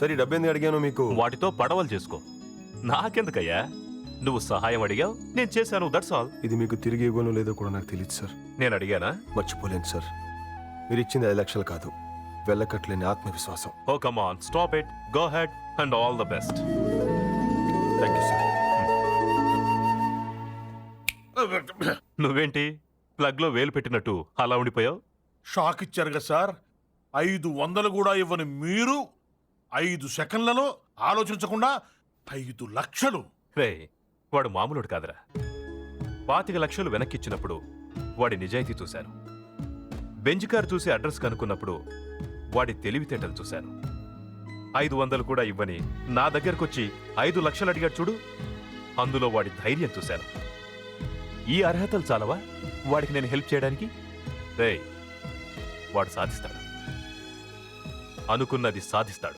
సరే డబ్బేందుకు అడిగాను మీకు? వాటితో పడవలు చేసుకో. నాకెందుకయ్యా? నువ్వు సహాయం అడిగావు, నేను చేశాను, దట్స్ ఆల్. ఇది మీకు తిరిగి ఇవ్వనో లేదో కూడా నాకు తెలియదు సార్. నేను అడిగానా? మర్చిపోలేను సార్. మీరు ఇచ్చింది 5 లక్షలు కాదు, వెళ్ళకట్లేని ఆత్మవిశ్వాసం. Oh come on, stop it, go head and all the best. Thank you sir. నువ్వేంటి ప్లగ్ లో వేలు పెట్టినట్టు అలా ఉండిపోయావు? షాక్ ఇచ్చారు కదా సార్. 500 కూడా ఇవ్వని మీరు 5 సెకండ్లలో ఆలోచించకుండా 5 లక్షలు. రే, వాడు మామూలుడు కాదురా. 25 లక్షలు వెనక్కిచ్చినప్పుడు వాడి నిజాయితీ చూశాను. బెంజ్ కార్ చూసి అడ్రస్ కనుక్కున్నప్పుడు వాడి తెలివితేటలు చూశాను. 500 కూడా ఇవ్వని నా దగ్గరకొచ్చి 5 లక్షలు అడిగాడు చూడు, అందులో వాడి ధైర్యం చూశాను. ఈ అర్హతలు చాలవా వాడికి నేను హెల్ప్ చేయడానికి? రే, వాడు సాధిస్తాడు, అనుకున్నది సాధిస్తాడు.